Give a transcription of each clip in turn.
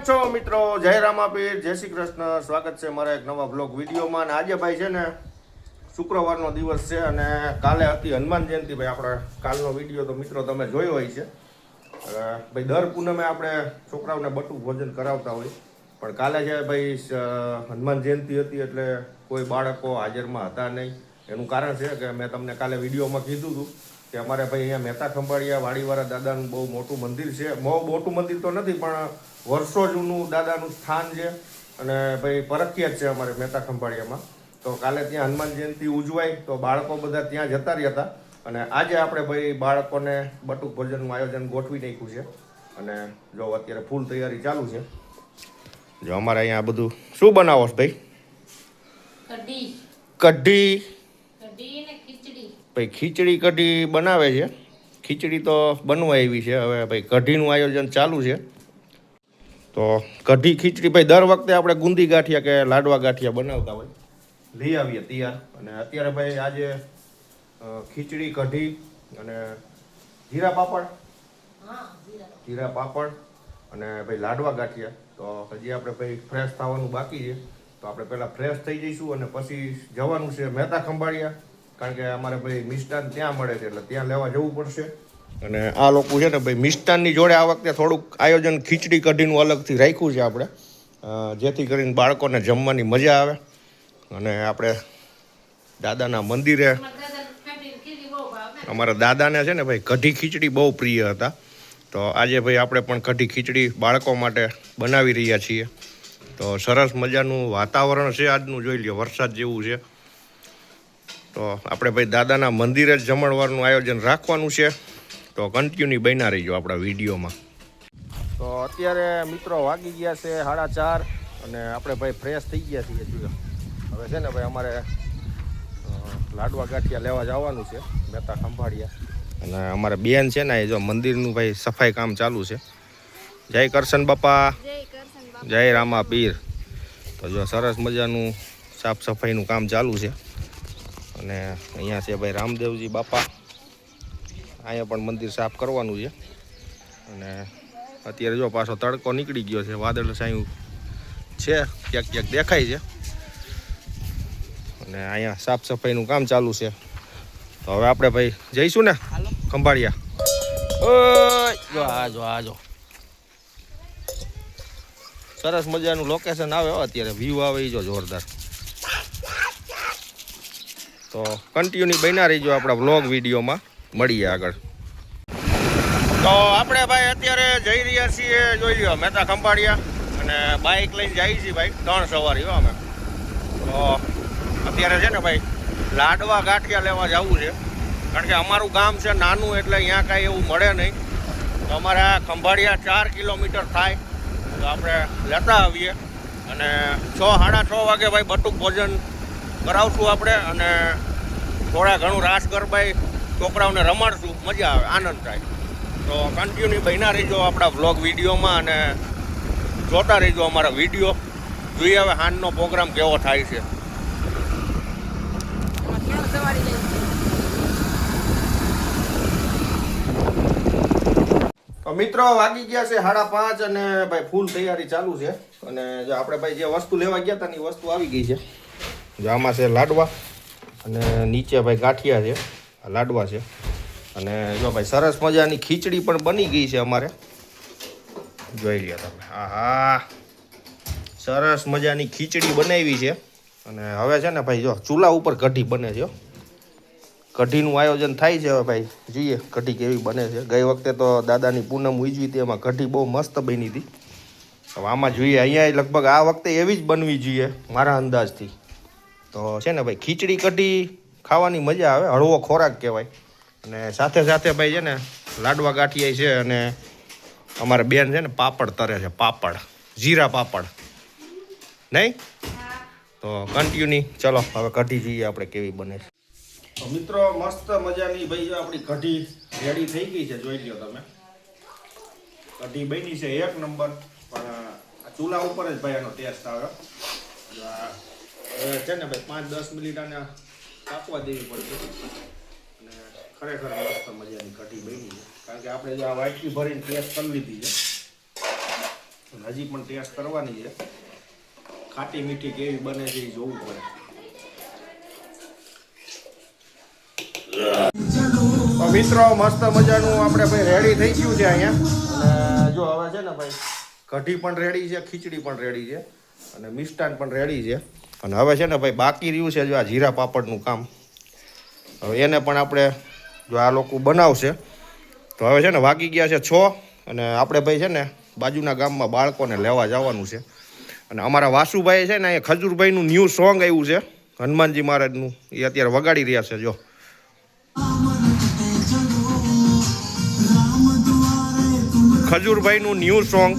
છો મિત્રો? જય રામાપીર, જય શ્રી કૃષ્ણ. સ્વાગત છે મારા એક નવા બ્લોગ વિડીયોમાં. અને આજે ભાઈ છે ને શુક્રવારનો દિવસ છે અને કાલે હતી હનુમાન જયંતિ. ભાઈ આપણે કાલનો વિડીયો તો મિત્રો તમે જોયો હોય છે. ભાઈ દર પૂનમે આપણે છોકરાઓને બટુક ભોજન કરાવતા હોય, પણ કાલે છે ભાઈ હનુમાન જયંતિ હતી એટલે કોઈ બાળકો હાજરમાં હતા નહીં. એનું કારણ છે કે મેં તમને કાલે વિડીયોમાં કીધું હતું કે અમારે ભાઈ અહીંયા મહેતા ખંભાળિયા વાડીવાળા દાદાનું બહુ મોટું મંદિર છે. બહુ મોટું મંદિર તો નથી પણ વર્ષો જૂનું દાદાનું સ્થાન છે અને ભાઈ પરખ્યાત છે અમારે મહેતા ખંભાળિયામાં. તો કાલે ત્યાં હનુમાન જયંતિ ઉજવાય તો બાળકો બધા ત્યાં જતા રહ્યા હતા અને આજે આપણે ભાઈ બાળકોને બટુક ભોજનનું આયોજન ગોઠવી નાખ્યું છે. અને જો અત્યારે ફૂલ તૈયારી ચાલુ છે. જો અમારે અહીંયા બધું શું બનાવો છો ભાઈ? કઢી. ભાઈ ખીચડી કઢી બનાવે છે. ખીચડી તો બનવા એવી છે, હવે ભાઈ કઢીનું આયોજન ચાલુ છે. તો કઢી ખીચડી ભાઈ દર વખતે આપણે ગુંદી ગાંઠિયા કે લાડવા ગાંઠિયા બનાવતા હોય, લઈ આવીએ તૈયાર. અને અત્યારે ભાઈ આજે ખીચડી કઢી અને જીરા પાપડ અને ભાઈ લાડવા ગાંઠિયા. તો હજી આપણે ભાઈ ફ્રેશ થવાનું બાકી છે, તો આપણે પહેલાં ફ્રેશ થઈ જઈશું અને પછી જવાનું છે મહેતા ખંભાળિયા, કારણ કે અમારે ભાઈ મિષ્ટાન ત્યાં મળે છે એટલે ત્યાં લેવા જવું પડશે. અને આ લોકો છે ને ભાઈ મિષ્ટાનની જોડે આ વખતે થોડુંક આયોજન ખીચડી કઢીનું અલગથી રાખ્યું છે આપણે, જેથી કરીને બાળકોને જમવાની મજા આવે. અને આપણે દાદાના મંદિરે અમારા દાદાને છે ને ભાઈ કઢી ખીચડી બહુ પ્રિય હતા, તો આજે ભાઈ આપણે પણ કઢી ખીચડી બાળકો માટે બનાવી રહ્યા છીએ. તો સરસ મજાનું વાતાવરણ છે આજનું, જોઈ લ્યો વરસાદ જેવું છે. તો આપણે ભાઈ દાદાના મંદિરે જ જમણવારનું આયોજન રાખવાનું છે, તો કન્ટિન્યુ બન્યા રહીજો આપણા વિડીયોમાં. તો અત્યારે મિત્રો વાગી ગયા છે 4:30 અને આપણે ભાઈ ફ્રેશ થઈ ગયા છીએ. જોયો હવે છે ને ભાઈ અમારે લાડવા ગાંઠિયા લેવા જવાનું છે મહેતા ખંભાળિયા. અને અમારે બેન છે ને એ જો મંદિરનું ભાઈ સફાઈ કામ ચાલુ છે. જય કરશન બાપા, જય રામા પીર. તો જો સરસ મજાનું સાફ સફાઈનું કામ ચાલુ છે. અને અહીંયા છે ભાઈ રામદેવજી બાપા, અહીંયા પણ મંદિર સાફ કરવાનું છે. અને અત્યારે જો પાછો તડકો નીકળી ગયો છે, વાદળ છાયું છે, ક્યાંક ક્યાંક દેખાય છે. અને અહીંયા સાફ સફાઈનું કામ ચાલુ છે. તો હવે આપણે ભાઈ જઈશું ને ખંભાળિયા. જો સરસ મજાનું લોકેશન આવે અત્યારે, વ્યૂ આવે જો જોરદાર. તો કન્ટિન્યુ બન્યા રહીજો આપણા વ્લોગ વિડીયોમાં, મળીએ આગળ. તો આપણે ભાઈ અત્યારે જઈ રહ્યા છીએ, જોઈ લ્યો મહેતા ખંભાળિયા. અને બાઇક લઈને જઈએ છીએ ભાઈ 3 સવારીઓ અમે. તો અત્યારે છે ને ભાઈ લાડવા ગાંઠિયા લેવા જવું છે, કારણ કે અમારું ગામ છે નાનું એટલે અહીંયા કાંઈ એવું મળે નહીં. તો અમારે આ ખંભાળિયા 4 કિલોમીટર થાય, તો આપણે લેતા આવીએ. અને 6-6:30 વાગે ભાઈ બટુક ભોજન કરાવશું આપણે. અને થોડા ઘણું રાસ ગરબાઈ છોકરાઓને રમાડશું, મજા આવે, આનંદ થાય. તો કન્ટિન્યુ બન્યા રહીજો આપણા વ્લોગ વિડીયોમાં અને જોતા રહીજો અમારા વિડીયો. જોઈએ હવે હાનનો પ્રોગ્રામ કેવો થાય છે. તો મિત્રો વાગી ગયા છે 5:30 અને ભાઈ ફૂલ તૈયારી ચાલુ છે. અને જો આપણે ભાઈ જે વસ્તુ લેવા ગયા હતા એ વસ્તુ આવી ગઈ છે. જો આમાં છે લાડવા અને નીચે ભાઈ ગાંઠિયા છે, લાડવા છે. અને જો ભાઈ સરસ મજાની ખીચડી પણ બની ગઈ છે અમારે, જોઈ લ્યો તમે. હા, સરસ મજાની ખીચડી બનાવી છે. અને હવે છે ને ભાઈ જો ચૂલા ઉપર કઢી બને છે, કઢીનું આયોજન થાય છે. હવે ભાઈ જોઈએ કઢી કેવી બને છે. ગઈ વખતે તો દાદાની પૂનમ ઉજવી હતી, એમાં કઢી બહુ મસ્ત બની હતી. હવે આમાં જોઈએ, અહીંયા લગભગ આ વખતે એવી જ બનવી જોઈએ મારા અંદાજથી. તો છે ને ભાઈ ખીચડી કઢી ખાવાની મજા આવે, હળવો ખોરાક કહેવાય. અને સાથે સાથે ભાઈ છે ને લાડવા ગાંઠિયા છે. અને અમારે બેન છે ને પાપડ તરે છે, પાપડ, જીરા પાપડ નહીં. તો કન્ટિન્યુ ચલો હવે કઢી જોઈએ આપણે કેવી બને છે. તો મિત્રો મસ્ત મજાની ભાઈ આપણી કઢી રેડી થઈ ગઈ છે, જોઈ લ્યો તમે. કઢી બની છે 1 નંબર. પણ ચૂલા ઉપર જ ભાઈ એનો ટેસ્ટ આવે. છે ને ભાઈ 5-10 મિનિટ આને કાપવા દેવી પડશે. અને ખરેખર મસ્ત મજાની કઢી બની છે, કારણ કે આપણે જો આ વાટકી ભરીને ટેસ્ટ કરી લીધી છે. અને હજી પણ ટેસ્ટ કરવાની છે. ખાટી મીઠી કેવી બને છે એ જોવું પડે. તો મિત્રો મસ્ત મજાનું આપણે ભાઈ રેડી થઈ ગયું છે અહીંયા. અને જો હવે છે ને ભાઈ કઢી પણ રેડી છે, ખીચડી પણ રેડી છે અને મિષ્ટાન પણ રેડી છે. અને હવે છે ને ભાઈ બાકી રહ્યું છે જો આ જીરા પાપડનું કામ. હવે એને પણ આપણે જો આ લોકો બનાવશે તો હવે છે ને વાગી ગયા છે 6 અને આપણે ભાઈ છે ને બાજુના ગામમાં બાળકોને લેવા જવાનું છે. અને અમારા વાસુભાઈ છે ને એ ખજૂરભાઈનું ન્યૂ સોંગ આવ્યું છે હનુમાનજી મહારાજનું, એ અત્યારે વગાડી રહ્યા છે. જો ખજૂરભાઈનું ન્યૂ સોંગ.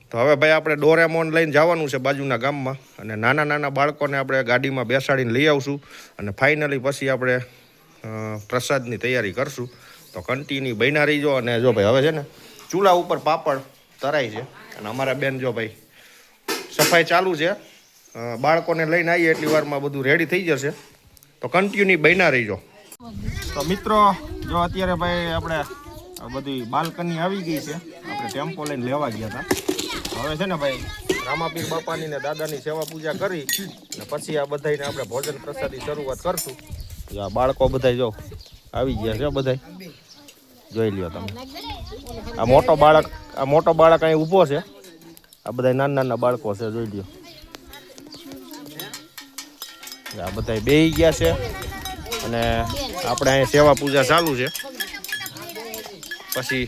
તો હવે ભાઈ આપણે ડોરેમોન લઈને જવાનું છે બાજુના ગામમાં અને નાના નાના બાળકોને આપણે ગાડીમાં બેસાડીને લઈ આવશું અને ફાઇનલી પછી આપણે પ્રસાદની તૈયારી કરશું. તો કન્ટિન્યુ બન્યા રહીજો. અને જો ભાઈ હવે છે ને ચૂલા ઉપર પાપડ તરાય છે અને અમારા બેન જો ભાઈ સફાઈ ચાલુ છે. બાળકોને લઈને આવીએ એટલી વારમાં બધું રેડી થઈ જશે. તો કન્ટિન્યુ બન્યા રહીજો. તો મિત્રો જો અત્યારે ભાઈ આપણે બધી બાલ્કની આવી ગઈ છે. આપણે ટેમ્પો લઈને લેવા ગયા હતા. હવે છે ને ભાઈ રામાપીર બાપાની ને દાદાની સેવા પૂજા કરી અને પછી આ બધાને આપણે ભોજન પ્રસાદી શરૂઆત કરશું. આ બાળકો બધા જો આવી ગયા છે, બધા જોઈ લ્યો તમે. આ મોટો બાળક અહીં ઊભો છે. આ બધા નાના નાના બાળકો છે, જોઈ લ્યો. આ બધા બેસી ગયા છે અને આપણે અહીંયા સેવા પૂજા ચાલુ છે. પછી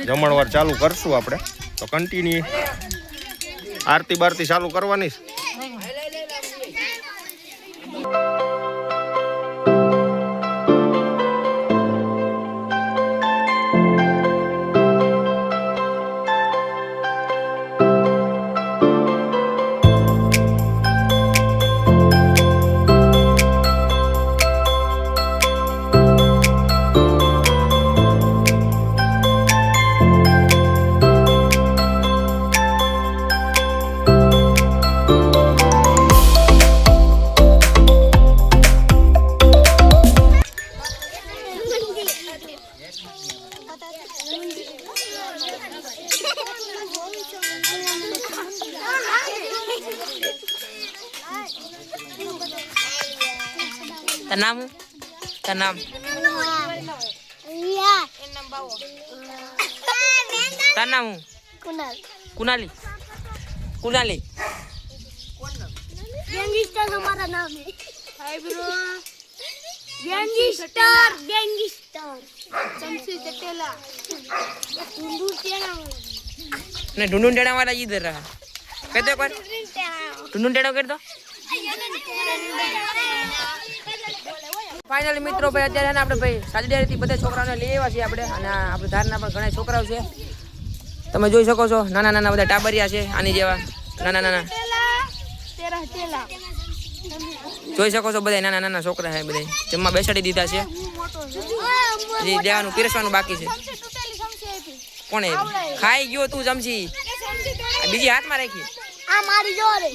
જમણવાર ચાલુ કરશું આપણે. તો કન્ટિન્યુ આરતી બારતી ચાલુ કરવાની. Tanam. Tanam. Kunali. गैंगस्टर हमारा नाम है। Hi bro. गैंगस्टर। शमशी चटेला। टुंडू टेढ़ा। नहीं ढूंढूं टेढ़ा वाला इधर रहा। कहते कौन? ढूंढूं टेढ़ा कर दो। ફાઇનલી મિત્રો ભાઈ અત્યારે આપણે ભાઈ સાજડીથી બધા છોકરાઓને લઈ આવ્યા છીએ આપણે. અને આપણે ધારના પણ ઘણા છોકરાઓ છે, તમે જોઈ શકો છો. નાના નાના બધા ટાબરિયા છે, આની જેવા નાના નાના જોઈ શકો છો. બધા નાના નાના છોકરા છે, બધા જમવા બેસાડી દીધા છે. હજી દેવાનું પીરસવાનું બાકી છે. કોણે ખાઈ ગયો તું ચમચી? બીજી હાથમાં રાખી. આ મારી જોરે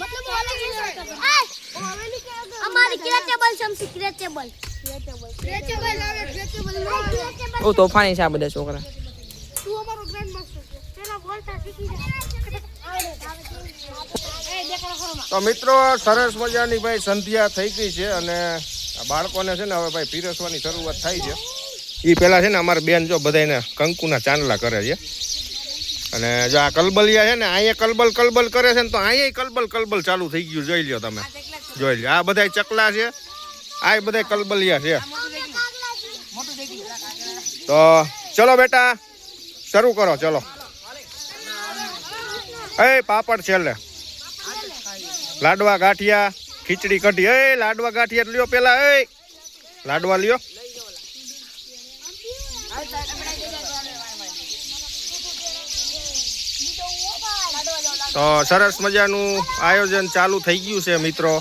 અમારી ક્રેચેબલ શમશી ક્રેચેબલ ઓ તોફાની છે આ બધા છોકરા. તું અમારો ગ્રાન્ડ માસ્ટર છે, તેના બોલતા શીખી જા. તો મિત્રો સરસ મજાની ભાઈ સંધ્યા થઈ ગઈ છે અને બાળકોને છે ને હવે ભાઈ પીરસવાની શરૂઆત થાય છે. એ પહેલાં છે ને અમારા બેન જો બધાને કંકુના ચાંદલા કરે છે. અને જો આ કલબલિયા છે ને અહીંયા કલબલ કરે છે ને તો અહીંયા કલબલ ચાલુ થઈ ગયું. જોઈ લ્યો તમે, જોઈ લ્યો. આ બધા ચકલા છે, આ બધા કલબલિયા છે. તો ચલો બેટા શરૂ કરો. ચલો એ પાપડ છેલ્લે, લાડવા ગાંઠિયા, ખીચડી કઢી. એ લાડવા ગાંઠિયા લ્યો પેલા, એ લાડવા લ્યો. તો સરસ મજાનું આયોજન ચાલુ થઈ ગયું છે મિત્રો.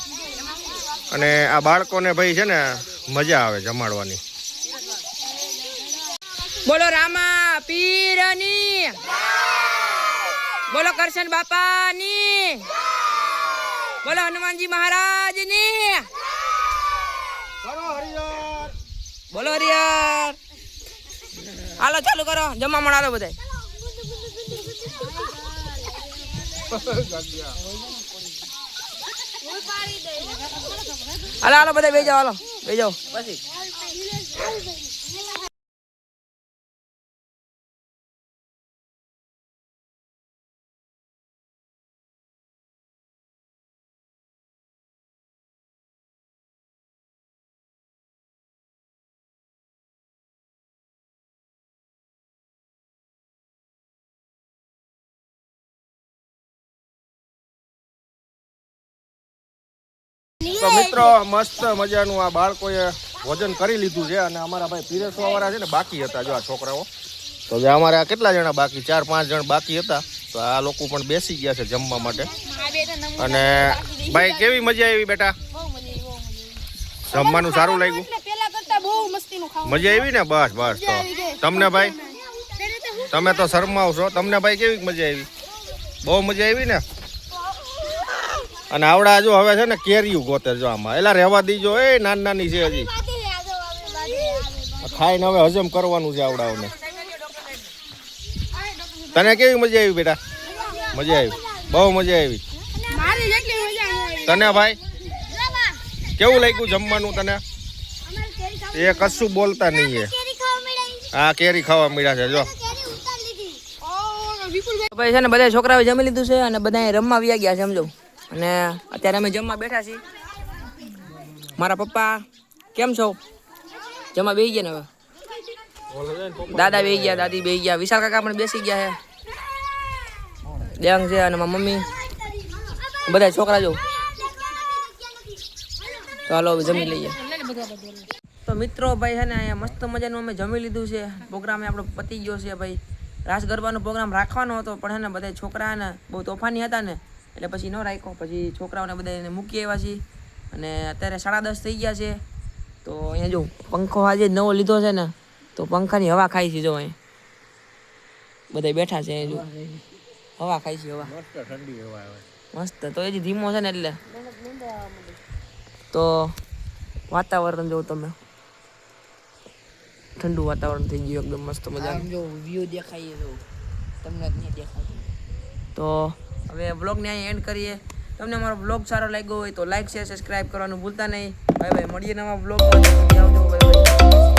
અને આ બાળકોને ભાઈ છે ને મજા આવે જમાડવાની. બોલો રામા પીરની, બોલો કરશન બાપાની, બોલો હનુમાનજી મહારાજની, બોલો હરિયર. હાલો ચાલુ કરો, જમવા મળો બધા. હાલો હાલો બધા બેસી જાઓ, હાલો બેસી જાઓ. પછી તો મિત્રો મસ્ત મજાનું આ બાળકોએ ભોજન કરી લીધું છે અને અમારા ભાઈ પીરસવા વાળા છે ને બાકી હતા. જો આ છોકરાઓ તો જે અમારે આ કેટલા જણા બાકી, 4-5 જણ બાકી હતા. તો આ લોકો પણ બેસી ગયા છે જમવા માટે. અને ભાઈ કેવી મજા આવી બેટા? જમવાનું સારું લાગ્યું? પેલા કરતા બહુ મસ્તીનું ખાવું. મજા આવી ને? બસ બસ. તો તમને ભાઈ, તમે તો શરમાવ છો, તમને ભાઈ કેવી મજા આવી? બહુ મજા આવી ને? અને આવડા જો હવે છે ને કેરીયું ગોતે જો આમાં. એલા રહેવા દીજો, એ નાની નાની છે હજી, ખાઈને હવે હજમ કરવાનું છે આવડાઓને. તને કેવી મજા આવી બેટા? મજા આવી, બહુ મજા આવી. મારી જેટલી મજા આવી. તને ભાઈ કેવું લાગ્યું જમવાનું તને? એ કશું બોલતા નહીં. એ હા કેરી ખાવા મળ્યા છે જો. ભાઈ છે ને બધા છોકરાઓ જમી લીધું છે અને બધા રમવા વ્યા ગયા છે સમજો. અને અત્યારે અમે જમવા બેઠા છીએ. મારા પપ્પા કેમ છો? જમવા બેસી ગયા ને હવે. દાદા બેસી ગયા, દાદી બેસી ગયા, વિશાલ કાકા પણ બેસી ગયા છે. દેવાંગ છે અને મારા મમ્મી, બધા છોકરા જો. તો હાલો હવે જમી લઈએ. તો મિત્રો ભાઈ છે ને અહીંયા મસ્ત મજાનું અમે જમી લીધું છે. પ્રોગ્રામ આપણો પતી ગયો છે ભાઈ. રાસ ગરબાનો પ્રોગ્રામ રાખવાનો હતો પણ છે ને બધા છોકરા ને બહુ તોફાની હતા ને એટલે પછી ન રાખ્યો. પછી છોકરાઓને બધાને મૂકી આવ્યા છીએ અને અત્યારે 10:30 થઈ ગયા છે. તો અહીંયા જો પંખો આજે નવો લીધો છે ને તો પંખાની હવા ખાઈ છે. જો અહીંયા બધા બેઠા છે, જો હવા ખાઈ છે. હવા મસ્ત ઠંડી હવા આવે મસ્ત. તો એ જ ધીમો છે ને એટલે તો વાતાવરણ જો તમે, ઠંડુ વાતાવરણ થઈ ગયું એકદમ મસ્ત મજા. જો વ્યૂ દેખાય જો તમને નહીં દેખાતું. તો હવે વ્લોગને અહીં એન્ડ કરીએ. તમને અમારો વ્લોગ સારો લાગ્યો હોય તો લાઈક શેર સબસ્ક્રાઈબ કરવાનું ભૂલતા નહીં. બાય બાય, મળીએ નવા વ્લોગમાં.